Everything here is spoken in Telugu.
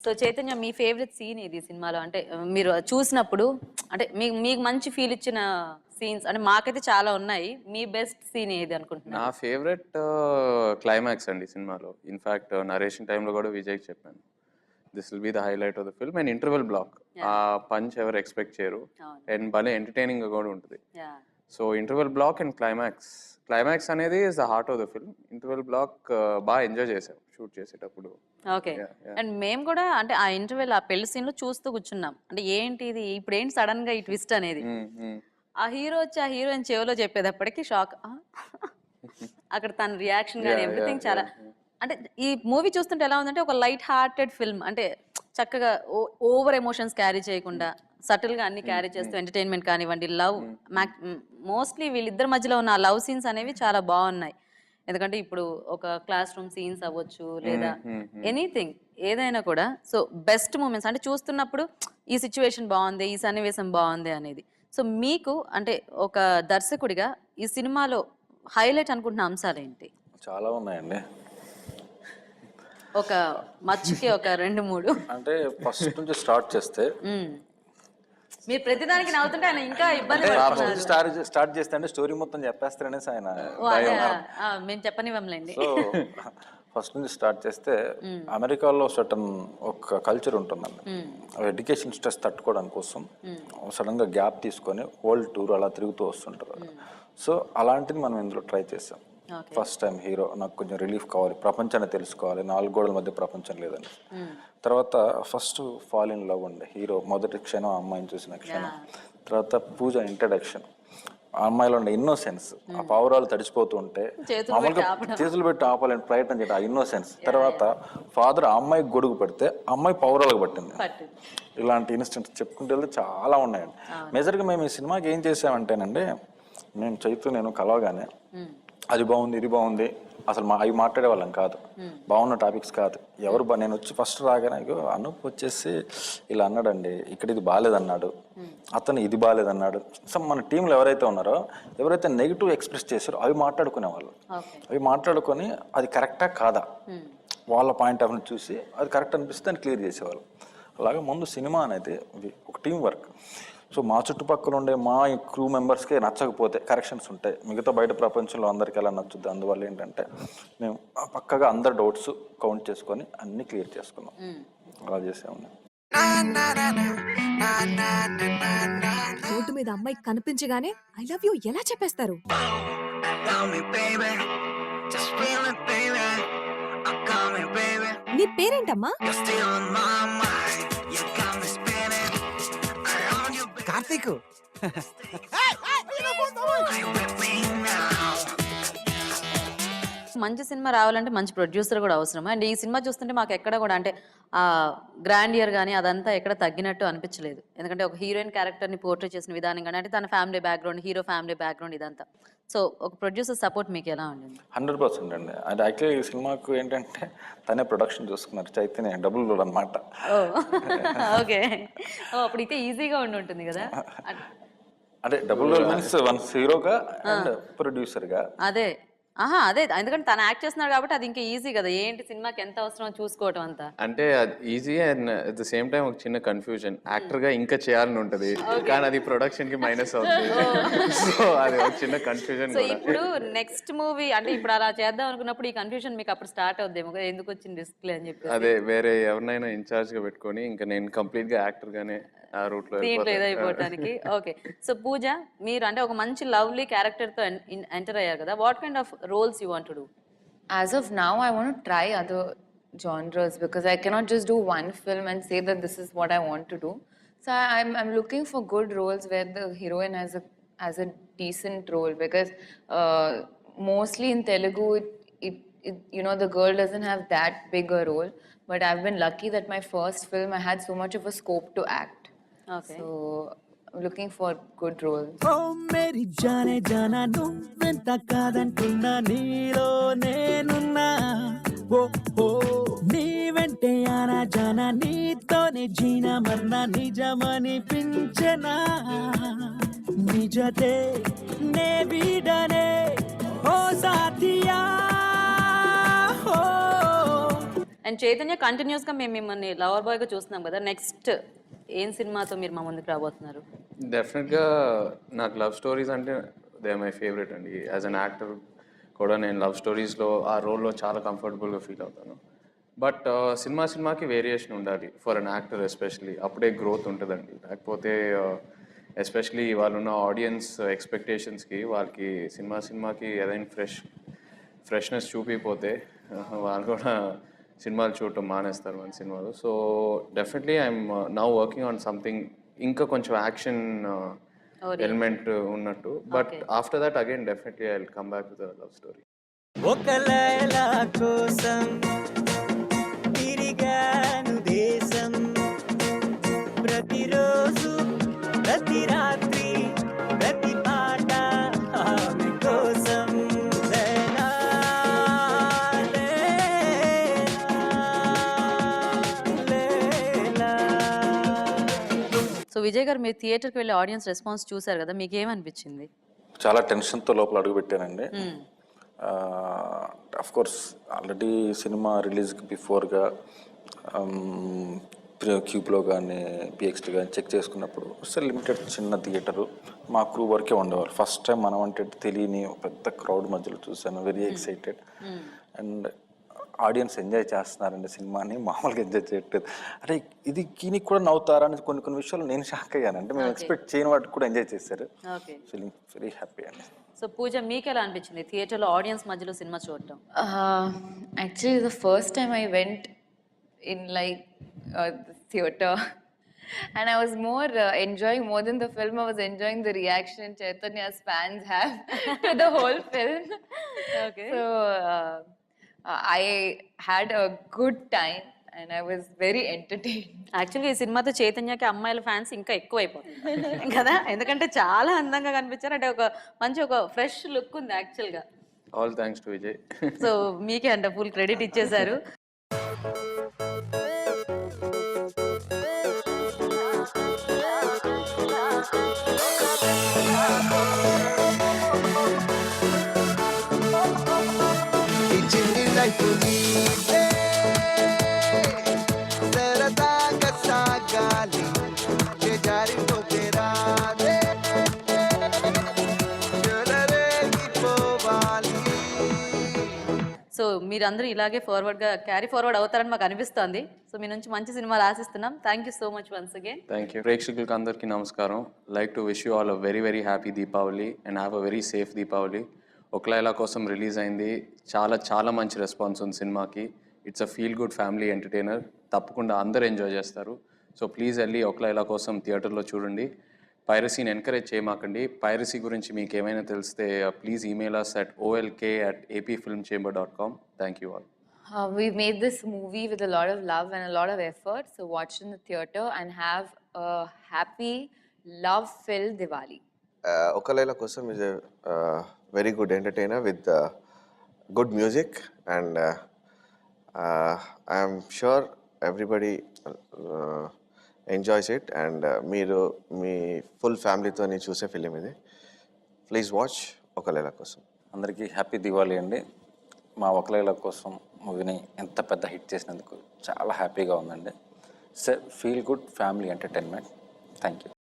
సో చైతన్య మీ ఫేవరెట్ సీన్ ఏది సినిమాలో? అంటే మీరు చూసినప్పుడు అంటే మీకు మంచి ఫీల్ ఇచ్చిన సీన్స్ అంటే మాకైతే చాలా ఉన్నాయి. మీ బెస్ట్ సీన్ ఏది నా అనుకుంటున్నారు? ఫేవరెట్ క్లైమాక్స్ అండి సినిమాలో. ఇన్ఫాక్ట్ నరేషన్ టైంలో కూడా విజయ్కి చెప్పాను, this will be the highlight of the film. And interval block, ఆ పంచ్ ఎవరు ఎక్స్పెక్ట్ చేయరు అవును. అండ్ భలే ఎంటర్టైనింగ్ కూడా ఉంటుంది. Yeah. So interval block and climax అనేది is the heart of the film. Interval block బాగా ఎంజాయ్ చేసాం షూట్ చేసేటప్పుడు. ఓకే. Yeah, yeah. అండ్ మేము కూడా అంటే ఆ ఇంటర్వెల్ ఆ పెళ్లి సీన్ లో చూస్తూ కూర్చున్నాం. అంటే ఏంటి ఇది ఇప్పుడు ఏంటి సడన్ గా ఈ ట్విస్ట్ అనేది. ఆ హీరో వచ్చి ఆ హీరోయిన్ చెవిలో చెప్పేటప్పటికి షాక్. అక్కడ తన రియాక్షన్ కానీ ఎవ్రీథింగ్ చాలా అంటే ఈ మూవీ చూస్తుంటే ఎలా ఉందంటే ఒక లైట్ హార్టెడ్ ఫిల్మ్. అంటే చక్కగా ఓవర్ ఎమోషన్స్ క్యారీ చేయకుండా సటిల్ గా అన్ని క్యారీ చేస్తూ ఎంటర్టైన్మెంట్ కానివ్వండి, లవ్ మోస్ట్లీ వీళ్ళిద్దరి మధ్యలో ఉన్న ఆ లవ్ సీన్స్ అనేవి చాలా బాగున్నాయి. ఎందుకంటే ఇప్పుడు ఒక క్లాస్ రూమ్ సీన్స్ అవ్వచ్చు లేదా ఎనీథింగ్ ఏదైనా కూడా. సో బెస్ట్ మూమెంట్స్ అంటే చూస్తున్నప్పుడు ఈ సిచ్యువేషన్ బాగుంది, ఈ సన్నివేశం బాగుంది అనేది. సో మీకు అంటే ఒక దర్శకుడిగా ఈ సినిమాలో హైలైట్ అనుకుంటున్న అంశాలు ఏంటి? చాలా ఉన్నాయండి. ఒక మచ్చుకి ఒక 2-3 అంటే ఫస్ట్ నుంచి స్టార్ట్ చేస్తే మీరు ప్రతిదానికి నవ్వుతుంటే ఆయన ఇంకా ఇబ్బంది పడుతున్నారు. స్టార్ట్ చేస్తే అంటే స్టోరీ మొత్తం చెప్పేస్తారనేసి ఆయన. మేము చెప్పనివ్వంలేండి. సో ఫస్ట్ నుంచి స్టార్ట్ చేస్తే అమెరికాలో ఒక కల్చర్ ఉంటుందండి. ఎడ్యుకేషన్ స్ట్రెస్ తట్టుకోవడానికి కోసం సడన్ గా గ్యాప్ తీసుకొని వరల్డ్ టూర్ అలా తిరుగుతూ వస్తుంటారు. సో అలాంటిది మనం ఇందులో ట్రై చేసాం. ఫస్ట్ టైం హీరో నాకు కొంచెం రిలీఫ్ కావాలి, ప్రపంచాన్ని తెలుసుకోవాలి, 4 గోడల మధ్య ప్రపంచం లేదని. తర్వాత ఫస్ట్ ఫాల్ ఇన్ లవ్ ఉండే హీరో, మొదటి క్షణం అమ్మాయిని చూసిన క్షణం. తర్వాత పూజ ఇంట్రడక్షన్, ఆ అమ్మాయిలో ఉండే ఇన్నోసెన్స్, ఆ పావురాలు తడిచిపోతూ ఉంటే మామూలుగా చేతులు పెట్టి ఆపాలని ప్రయత్నం చేయడం, ఆ ఇన్నోసెన్స్. తర్వాత ఫాదర్ ఆ అమ్మాయికి గొడుగు పెడితే అమ్మాయి పావురాలకు పట్టింది. ఇలాంటి ఇన్సిడెంట్స్ చెప్పుకుంటే వెళ్తే చాలా ఉన్నాయండి. మేజర్గా మేము ఈ సినిమాకి ఏం చేసామంటేనండి, మేము నేను కలవగానే అది బాగుంది ఇది బాగుంది అసలు అవి మాట్లాడే వాళ్ళం కాదు, బాగున్న టాపిక్స్ కాదు. నేను వచ్చి ఫస్ట్ రాగానే అనూప్ వచ్చేసి ఇలా అన్నాడండి, ఇక్కడ ఇది బాగాలేదన్నాడు, అతను ఇది బాగాలేదన్నాడు. సో మన టీంలో ఎవరైతే ఉన్నారో, ఎవరైతే నెగిటివ్ ఎక్స్ప్రెస్ చేశారో అవి మాట్లాడుకునేవాళ్ళు. అవి మాట్లాడుకొని అది కరెక్టా కాదా వాళ్ళ పాయింట్ ఆఫ్ వ్యూ చూసి అది కరెక్ట్ అనిపిస్తే దాన్ని క్లియర్ చేసేవాళ్ళు. అలాగే ముందు సినిమా అనేది ఒక టీం వర్క్. సో మా చుట్టుపక్కల ఉండే మా క్రూ మెంబర్స్కే నచ్చకపోతే కరెక్షన్స్ ఉంటాయి, మిగతా బయట ప్రపంచంలో అందరికి ఎలా నచ్చుద్ది. అందువల్ల ఏంటంటే మేము పక్కగా అందరు డౌట్స్ కౌంట్ చేసుకొని అన్ని క్లియర్ చేసుకున్నాం. అలా చేసాము. రోడ్డు మీద అమ్మాయి కనిపించగానే ఐ లవ్ యూ ఎలా చెప్పేస్తారు? నీ పేరేంటమ్మా? కార్తీక్. మంచి సినిమా రావాలంటే మంచి ప్రొడ్యూసర్ కూడా అవసరం. అండ్ ఈ సినిమా చూస్తుంటే మాకు ఎక్కడ కూడా అంటే ఆ గ్రాండియర్ కానీ అదంతా ఎక్కడ తగ్గినట్టు అనిపించలేదు. ఎందుకంటే ఒక హీరోయిన్ క్యారెక్టర్ని పోర్ట్రే చేసిన విధానం కానీ అంటే తన family background, hero family background ఇదంతా. సో ఒక ప్రొడ్యూసర్ సపోర్ట్ మీకు ఎలా ఉండింది? 100% అండి. అది యాక్చువల్లీ ఈ సినిమాకు ఏంటంటే తనే ప్రొడక్షన్ చూసుకున్నారు, చైతన్య డబుల్ రోల్ అనమాట. ఓకే. అప్పుడు అయితే ఈజీగా ఉంటుంది కదా. అంటే డబుల్ రోల్ మీన్స్ వన్ హీరోగా అండ్ ప్రొడ్యూసర్గా. అదే అదే ఎందుకంటే తను యాక్ట్ చేస్తున్నాడు కాబట్టి అది ఇంకా ఈజీ కదా. ఏంటి సినిమాకి ఎంత అవసరం చూసుకోవటం అంతా అంటే అది easy. And at the same time ఒక చిన్న కన్ఫ్యూజన్, యాక్టర్ గా ఇంకా చేయాలని ఉంటది కానీ అది ప్రొడక్షన్ కి మైనస్ అవుతుంది. సో అది ఒక చిన్న కన్ఫ్యూజన్. సో ఇప్పుడు నెక్స్ట్ మూవీ అంటే ఇప్పుడు అలా చేద్దాం అనుకున్నప్పుడు ఈ కన్ఫ్యూజన్ మీకు అప్పుడు స్టార్ట్ అవుద్దేమో, ఎందుకు వచ్చింది రిస్క్ అని చెప్పి. అదే వేరే ఎవరినైనా ఇన్ఛార్జ్ గా పెట్టుకొని ఇంకా నేను కంప్లీట్ గా యాక్టర్ గానే ఆ రూట్ లో అయిపోవటానికి. ఓకే. సో పూజ, మీరు అంటే ఒక మంచి లవ్లీ క్యారెక్టర్ తో ఎంటర్ అయ్యారు కదా. What kind of roles you want to do? As of now, I want to try other genres because I cannot just do one film and say that this is what I want to do. So I'm looking for good roles where the heroine has a decent role because mostly in Telugu, you know, the girl doesn't have that big a role. But I've been lucky that my first film I had so much of a scope to act. Okay. So I'm looking for good roles. Oh meri jaane jana nuvventa kadantunna neelo nenunna oh oh nee vente ana jana neetone jeena marna nijamani pinchena nijate ne vidane oh sathiya. And Chaitanya continuous గా మేము మిమ్మల్ని లవర్ బాయ్ గా చూస్తున్నాం కదా, నెక్స్ట్ ఏం సినిమాతో మీరు మా ముందుకు రాబోతున్నారు? డెఫినెట్గా నాకు లవ్ స్టోరీస్ అంటే దే మై ఫేవరెట్ అండి. యాజ్ అన్ యాక్టర్ కూడా నేను లవ్ స్టోరీస్లో ఆ రోల్లో చాలా కంఫర్టబుల్గా ఫీల్ అవుతాను. బట్ సినిమాకి వేరియేషన్ ఉండాలి ఫర్ అన్ యాక్టర్ ఎస్పెషలీ, అప్పుడే గ్రోత్ ఉంటుందండి. లేకపోతే ఎస్పెషలీ వాళ్ళున్న ఆడియన్స్ ఎక్స్పెక్టేషన్స్కి వాళ్ళకి సినిమాకి ఏదైనా ఫ్రెష్నెస్ చూపిపోతే వాళ్ళు కూడా సినిమాలు చూడటం మానేస్తారు మన సినిమాలు. So definitely I'm now working on something ఇంకా కొంచెం యాక్షన్ ఎలిమెంట్ ఉన్నట్టు. But after that again definitely I will come back to the love story. ఒక లైలా కోసం తిరిగాను దేశం, ప్రతిరోజు ప్రతి రాత్రి ప్రతి పాట ఆమె కోసం. లైలా, లైలా, లైలా. సో విజయ్ గారు, మీరు థియేటర్కి వెళ్ళి ఆడియన్స్ రెస్పాన్స్ చూసారు కదా, మీకు ఏమనిపించింది? చాలా టెన్షన్తో లోపల అడుగు పెట్టానండి. అఫ్ కోర్స్ ఆల్రెడీ సినిమా రిలీజ్కి బిఫోర్గా క్యూబ్లో కానీ పిఎక్స్టీ కానీ చెక్ చేసుకున్నప్పుడు అసలు లిమిటెడ్ చిన్న థియేటరు, మా క్రూ వరకే ఉండేవారు. ఫస్ట్ టైం మనం అంటే తెలియని పెద్ద క్రౌడ్ మధ్యలో చూశాను. Very excited. And audience enjoy చేస్తున్నారండి సినిమాని, మామూలుగా ఎంజాయ్ చేయట్లేదు. అరే ఇది దీనికి కూడా నవ్వుతారా అని కొన్ని విషయాలు నేను షాక్ అయ్యాను. అంటే మేము ఎక్స్పెక్ట్ చేయని వాటికి కూడా ఎంజాయ్ చేశారు. ఫీలింగ్ వెరీ హ్యాపీ అండి. సో పూజ, మీకు ఎలా అనిపించింది థియేటర్లో ఆడియన్స్ మధ్యలో సినిమా చూడటం? Actually, the first time I went in like the theater, and I was more enjoying more than the film. I was enjoying the reaction Chaitanya's fans have to the whole film. Okay. So I had a good time and I was very entertained. యాక్చువల్గా ఈ సినిమాతో చైతన్యకి అమ్మాయిల ఫ్యాన్స్ ఇంకా ఎక్కువ అయిపోతుంది కదా, ఎందుకంటే చాలా అందంగా కనిపించారు. అంటే ఒక మంచి ఒక ఫ్రెష్ లుక్ ఉంది యాక్చువల్గా. All thanks to Vijay. So మీకే అంటే ఫుల్ క్రెడిట్ ఇచ్చేశారు. సో మీరందరూ ఇలాగే క్యారీ ఫార్వర్డ్ అవుతారని మాకు అనిపిస్తోంది. సో మీ నుంచి మంచి సినిమాలు ఆశిస్తున్నాం. Thank you so much once again. Thank you. ప్రేక్షకులకి అందరికీ నమస్కారం. Like to wish you all a very very happy Deepavali and have a very safe Deepavali. ఒక లైలా కోసం రిలీజ్ అయింది. చాలా మంచి రెస్పాన్స్ ఉంది సినిమాకి. It's a feel good family entertainer. తప్పకుండా అందరూ ఎంజాయ్ చేస్తారు. సో ప్లీజ్ వెళ్ళి ఒక లైలా కోసం థియేటర్లో చూడండి. పైరసీని ఎంకరేజ్ చేయమాకండి. పైరసీ గురించి మీకు ఏమైనా తెలిస్తే please email us at olk@apfilmchamber.com. Thank you all. We made this movie with a lot of love and a lot of effort. So watch it in the theater and have a happy, love-filled Diwali. Oka Laila Kosam is a very good entertainer with good music, and I am sure everybody enjoys it, and మీరు మీ ఫుల్ ఫ్యామిలీతోని చూసే ఫిలిం ఇది. ప్లీజ్ వాచ్ ఒక లైలా కోసం. అందరికీ హ్యాపీ దివాళీ అండి. మా ఒక లైలా కోసం మూవీని ఎంత పెద్ద హిట్ చేసినందుకు చాలా హ్యాపీగా ఉందండి. Feel good family entertainment. Thank you.